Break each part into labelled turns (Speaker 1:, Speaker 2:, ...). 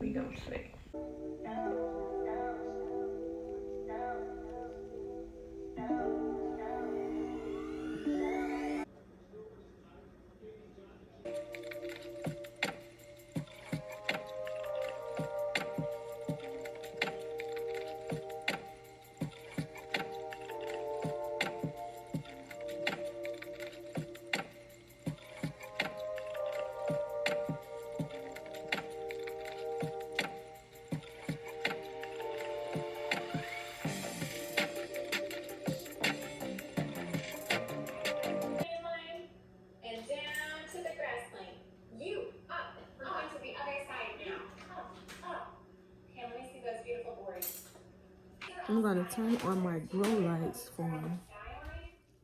Speaker 1: We gonna see. I'm gonna turn on my grow lights for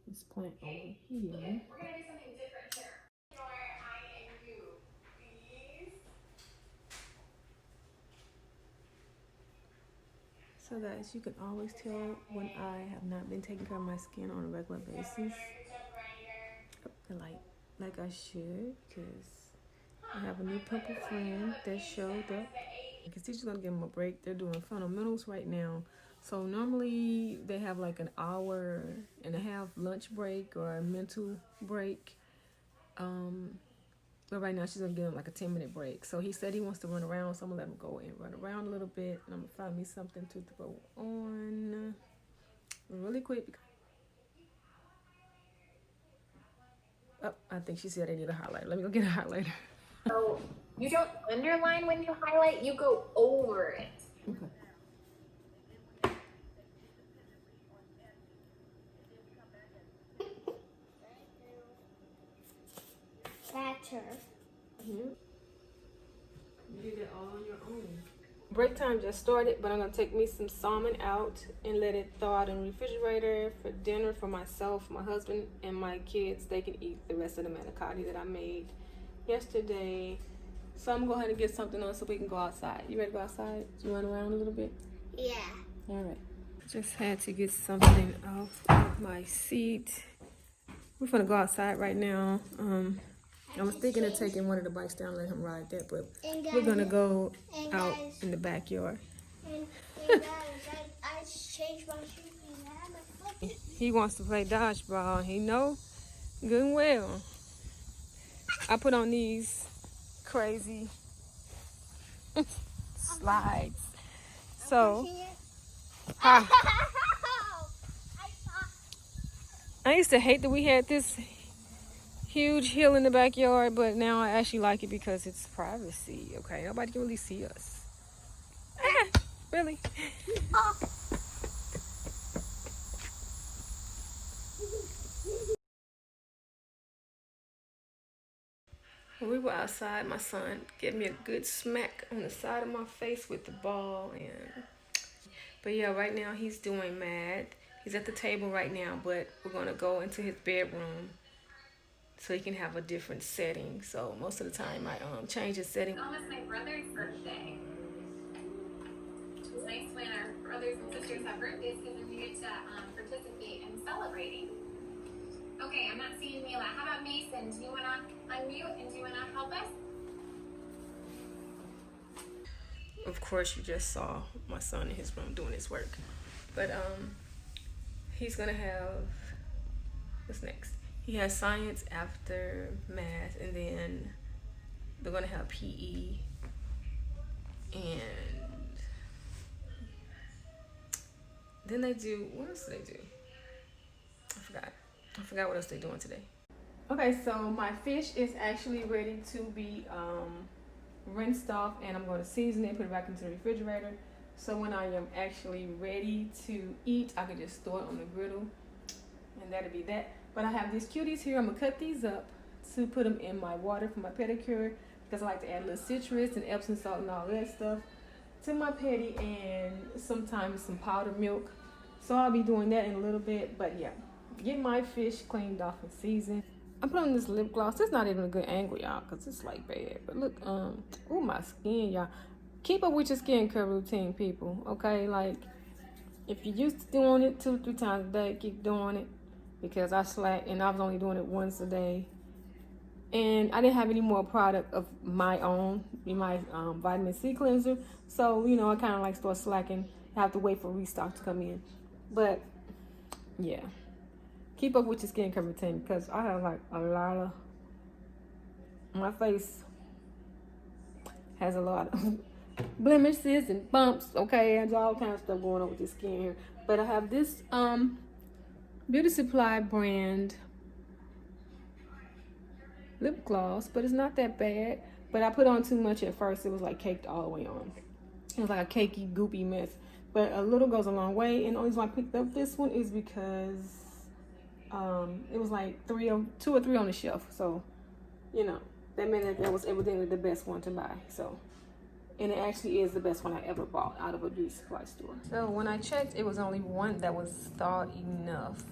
Speaker 1: this plant over here. We're gonna do something different here. So guys, you can always tell when I have not been taking care of my skin on a regular basis. Like I should, because I have a new pimple friend that showed up. Because teacher's gonna give them a break. They're doing fundamentals right now. So normally they have like an hour and a half lunch break or a mental break. But right now she's gonna give him like a 10-minute break. So he said he wants to run around, so I'm gonna let him go and run around a little bit. And I'm gonna find me something to throw on really quick. Oh, I think she said I need a highlighter. Let me go get a highlighter.
Speaker 2: So you don't underline when you highlight, you go over it.
Speaker 1: Okay.
Speaker 3: Better.
Speaker 1: You did it all on your own. Break time just started, but I'm gonna take me some salmon out and let it thaw out in the refrigerator for dinner for myself, my husband, and my kids. They can eat the rest of the manicotti that I made yesterday. So I'm gonna go ahead and get something on so we can go outside. You ready to go outside? You run around a little bit?
Speaker 3: Yeah.
Speaker 1: All right. Just had to get something off of my seat. We're gonna go outside right now. I was thinking of taking one of the bikes down and let him ride that, but we're gonna go out in the backyard.
Speaker 3: And guys, I changed my shoes and I have my foot.
Speaker 1: He wants to play dodgeball. He know good and well. I put on these crazy slides. So, I used to hate that we had this huge hill in the backyard, but now I actually like it because it's privacy. Okay, nobody can really see us. Really? When we were outside, my son gave me a good smack on the side of my face with the ball. But yeah, right now he's doing math. He's at the table right now, but we're gonna go into his bedroom so he can have a different setting. So most of the time I change his setting.
Speaker 2: It's almost my brother's birthday. It's nice when our brothers and sisters have birthdays because then we get to participate in celebrating. Okay, I'm not seeing Mila. How about Mason? Do you want to unmute and do you want to help us?
Speaker 1: Of course, you just saw my son in his room doing his work. But he's gonna have, what's next? He has science after math, and then they're gonna have PE, and then they do, what else do they do? I forgot what else they're doing today. Okay, so my fish is actually ready to be rinsed off, and I'm going to season it, put it back into the refrigerator. So when I am actually ready to eat, I can just throw it on the griddle, and that'll be that. But I have these cuties here. I'm gonna cut these up to put them in my water for my pedicure because I like to add a little citrus and Epsom salt and all that stuff to my pedi, and sometimes some powdered milk. So I'll be doing that in a little bit. But yeah, get my fish cleaned off and seasoned. I'm putting on this lip gloss. It's not even a good angle, y'all, because it's like bad. But look, oh, my skin, y'all. Keep up with your skincare routine, people, okay? Like, if you're used to doing it 2-3 times a day, keep doing it. Because I slack, and I was only doing it once a day. And I didn't have any more product of my own in my vitamin C cleanser. So, you know, I kind of like start slacking. I have to wait for restock to come in. But, yeah. Keep up with your skincare routine because I have like a lot of... My face has a lot of blemishes and bumps, okay? And all kinds of stuff going on with this skin here. But I have this Beauty Supply brand lip gloss, but it's not that bad. But I put on too much at first. It was like caked all the way on. It was like a cakey, goopy mess. But a little goes a long way. And the only reason I picked up this one is because it was like 2 or 3 on the shelf. So, you know, that meant that was evidently the best one to buy. So, and it actually is the best one I ever bought out of a beauty supply store. So when I checked, it was only one that was thawed enough.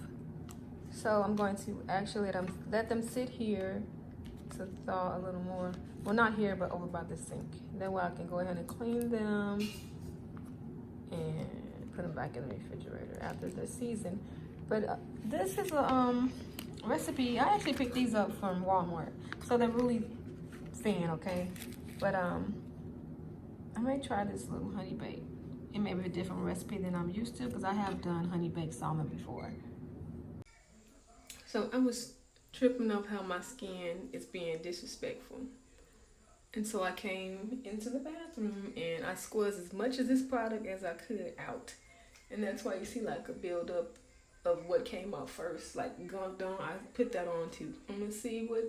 Speaker 1: So I'm going to actually let them sit here to thaw a little more. Well, not here, but over by the sink. That way I can go ahead and clean them and put them back in the refrigerator after they're seasoned. But this is a recipe. I actually picked these up from Walmart, so they're really thin, okay? But I may try this little honey bake. It may be a different recipe than I'm used to because I have done honey baked salmon before. So I was tripping off how my skin is being disrespectful. And so I came into the bathroom and I squeezed as much of this product as I could out. And that's why you see like a buildup of what came out first. Like gunked on, I put that on too. I'm gonna see what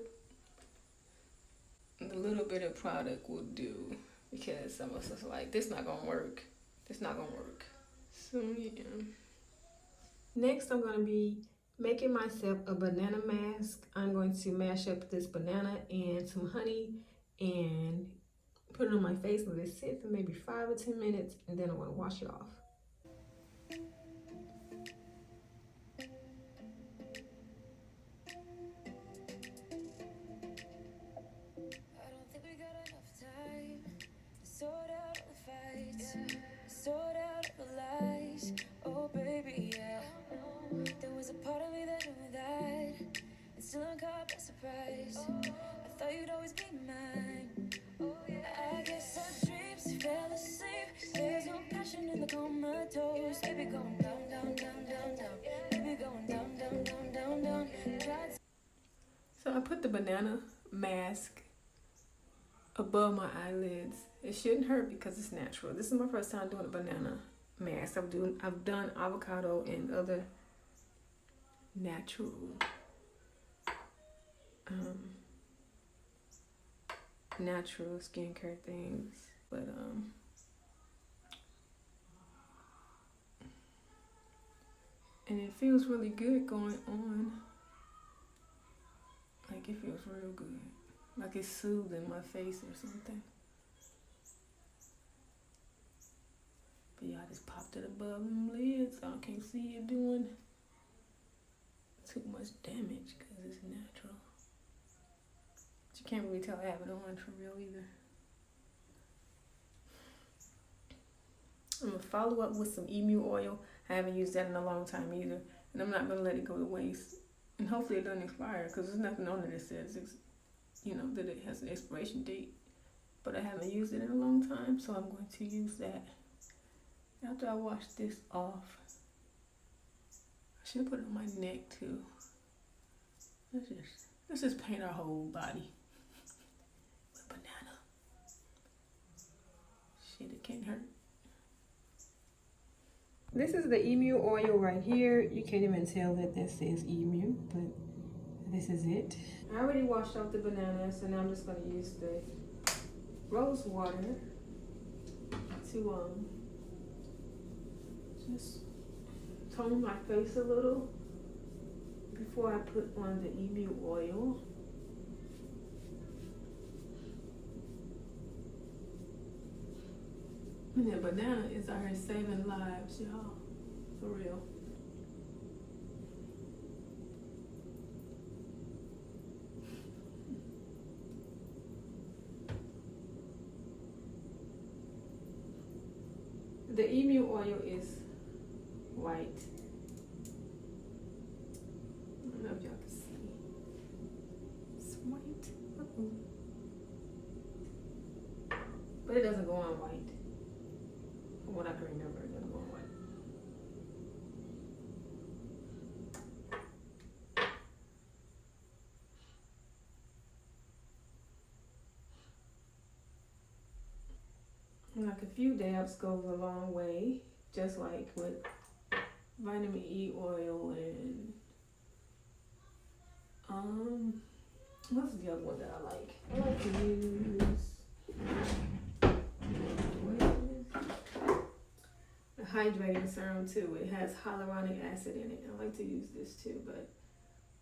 Speaker 1: the little bit of product will do. Because some of us are like, this not gonna work. This not gonna work. So yeah. Next I'm gonna be making myself a banana mask. I'm going to mash up this banana and some honey and put it on my face, let it sit for maybe 5 or 10 minutes, and then I'm going to wash it off.
Speaker 4: Still caught by surprise. I thought you'd always be mine. I guess our dreams fell asleep. There's no passion in the comatose. Baby going down, down, down, down, down. Baby going down, down, down, down, down.
Speaker 1: So I put the banana mask above my eyelids. It shouldn't hurt because it's natural. This is my first time doing a banana mask. I've done avocado and other natural natural skincare things, but and it feels really good going on. Like it feels real good, like it's soothing my face or something. But yeah, I just popped it above them lids. I can't see it doing too much damage because it's natural. You can't really tell I have it on for real either. I'm going to follow up with some emu oil. I haven't used that in a long time either. And I'm not going to let it go to waste. And hopefully it doesn't expire because there's nothing on it that says, you know, that it has an expiration date. But I haven't used it in a long time, so I'm going to use that after I wash this off. I should put it on my neck too. Let's just paint our whole body. Banana. Shit, it can't hurt. This is the emu oil right here. You can't even tell that this says emu, but this is it. I already washed off the banana, so now I'm just going to use the rose water to just tone my face a little before I put on the emu oil. And that banana is out here saving lives, y'all. For real. The emu oil is white. I don't know if y'all can see. It's white. Uh-oh. But it doesn't go on white. From what I can remember, it doesn't go on white. Like a few dabs goes a long way, just like with vitamin E oil and what's the other one that I like? I like to use a hydrating serum too. It has hyaluronic acid in it. I like to use this too, but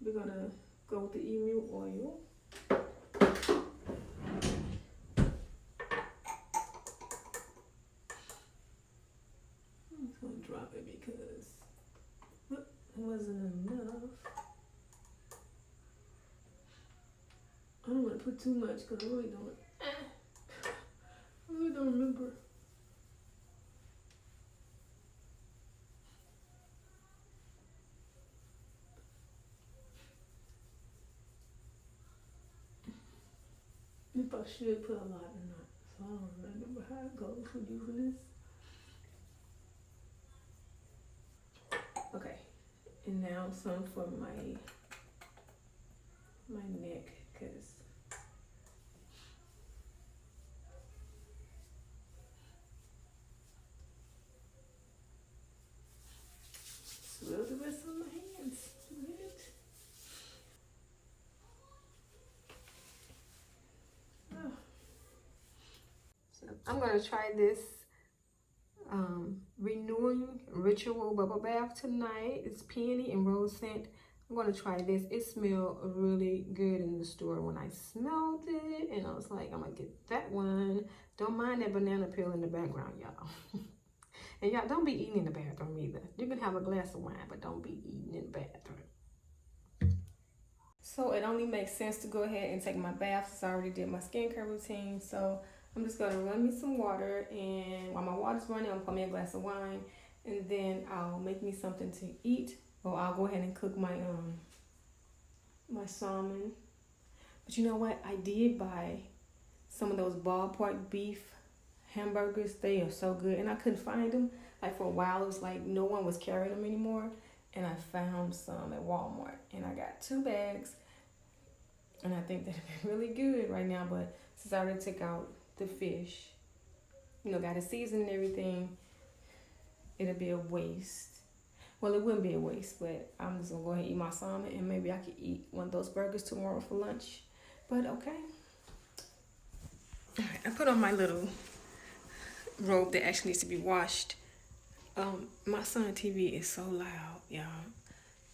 Speaker 1: we're gonna go with the emu oil. Drop it because it wasn't enough. I don't want to put too much because I really don't remember. If I should put a lot or not, so I don't remember how it goes for using this. Okay, and now some for my neck, cause swirl the rest of my hands with it. Oh. So I'm gonna try this renewing ritual bubble bath tonight. It's peony and rose scent. I'm gonna try this. It smelled really good in the store when I smelled it, and I was like, I'm gonna get that one. Don't mind that banana peel in the background, y'all. And y'all don't be eating in the bathroom either. You can have a glass of wine, but don't be eating in the bathroom. So it only makes sense to go ahead and take my bath since I already did my skincare routine. So I'm just gonna run me some water, and while my water's running, I'm gonna pour me a glass of wine, and then I'll make me something to eat. Or I'll go ahead and cook my my salmon. But you know what? I did buy some of those ballpark beef hamburgers. They are so good, and I couldn't find them. Like for a while, it was like no one was carrying them anymore, and I found some at Walmart, and I got 2 bags, and I think they're really good right now. But since I already took out the fish, you know, got it seasoned and everything, it'll be a waste. Well, it wouldn't be a waste, but I'm just gonna go ahead and eat my salmon, and maybe I could eat one of those burgers tomorrow for lunch. But okay. All right, I put on my little robe that actually needs to be washed. My son's TV is so loud, y'all.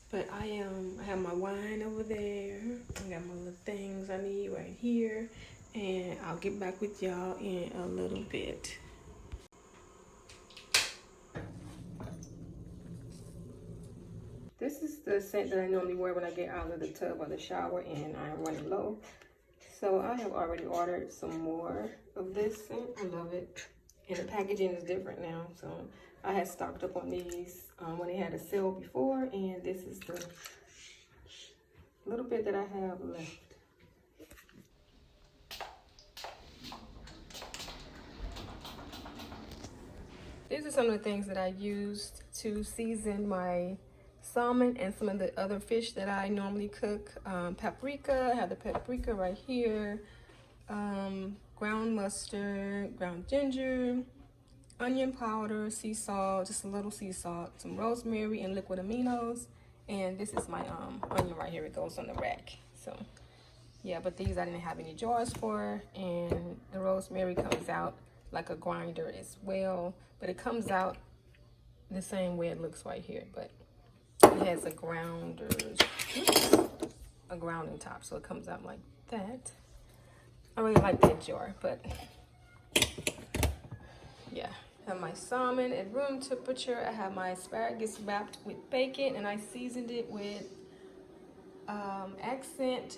Speaker 1: But I have my wine over there. I got my little things I need right here, and I'll get back with y'all in a little bit. This is the scent that I normally wear when I get out of the tub or the shower and I'm running low. So I have already ordered some more of this scent. I love it. And the packaging is different now. So I had stocked up on these when they had a sale before. And this is the little bit that I have left. These are some of the things that I used to season my salmon and some of the other fish that I normally cook. Paprika, I have the paprika right here. Ground mustard, ground ginger, onion powder, sea salt, just a little sea salt, some rosemary and liquid aminos. And this is my onion right here. It goes on the rack. So yeah, but these I didn't have any jars for. And the rosemary comes out like a grinder as well. But it comes out the same way it looks right here. But it has a grounding top, so it comes out like that. I really like that jar, but yeah. I have my salmon at room temperature. I have my asparagus wrapped with bacon, and I seasoned it with accent,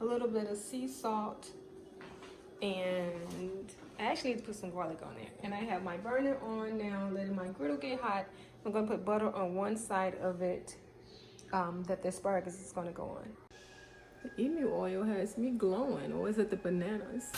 Speaker 1: a little bit of sea salt, and I actually put some garlic on there. And I have my burner on now, letting my griddle get hot. I'm gonna put butter on one side of it that the asparagus is gonna go on. emu oil has me glowing, or is it the bananas?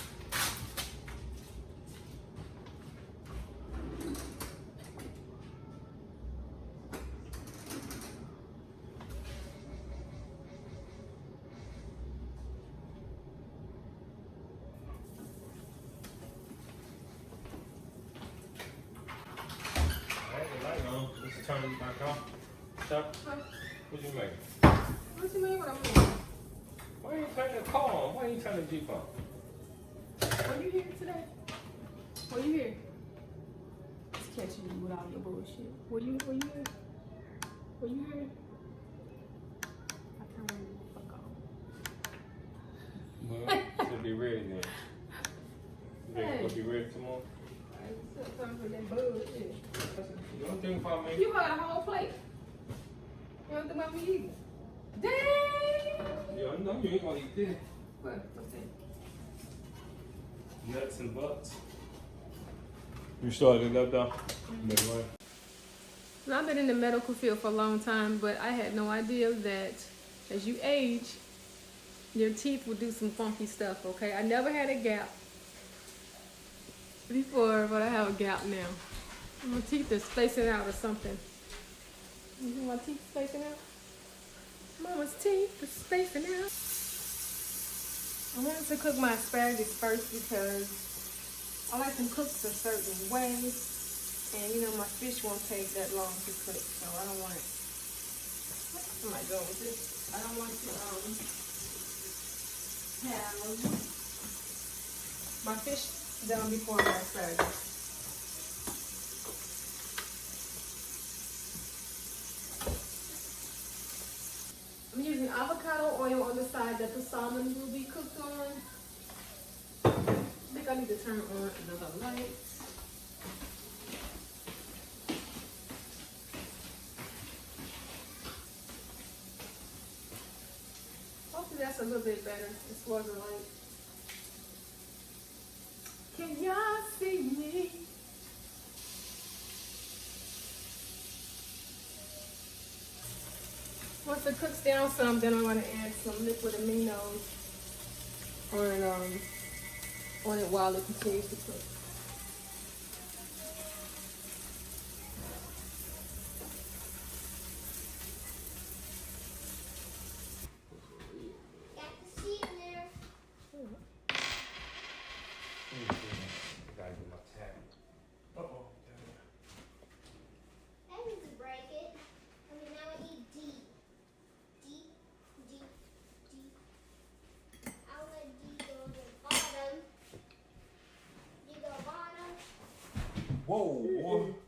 Speaker 5: Let's turn it back on. Stop. What you mean?
Speaker 1: What you mean what I'm doing?
Speaker 5: Why you turn the car on? Why you turn the Jeep on?
Speaker 1: Were you here today? Were you here? Just catching you with all your bullshit. Were you here? Were you here? I can't remember. Fuck off.
Speaker 5: Well, should be ready then. You
Speaker 1: Hey.
Speaker 5: gonna be ready tomorrow?
Speaker 1: I still time for that bullshit.
Speaker 5: You don't think about me?
Speaker 1: You got a whole plate. You don't think about me either. Dang!
Speaker 5: Yeah, I know you ain't gonna eat this.
Speaker 1: What? What's that?
Speaker 5: Nuts and butts. You started it up though? Midway.
Speaker 1: Now, I've been in the medical field for a long time, but I had no idea that as you age, your teeth will do some funky stuff, okay? I never had a gap before, but I have a gap now. My teeth are spacing out or something. You see my teeth spacing out? Mama's teeth are spacing out. I wanted to cook my asparagus first because I like them cooked a certain way. And you know, my fish won't take that long to cook, so I don't want it. I might go with this. I don't want to have my fish done before my asparagus. I'm using avocado oil on the side that the salmon will be cooked on. I think I need to turn on another light. Hopefully that's a little bit better. This wasn't light. Can y'all see me? Once it cooks down some, then I'm going to add some liquid aminos on it while it continues to cook.
Speaker 3: Got the seed in there.
Speaker 5: Gotta get my tab. Uh-oh.
Speaker 3: I need to break it. Okay, now I need D. D. I'll let D go on the bottom. D go bottom.
Speaker 5: Whoa, boy.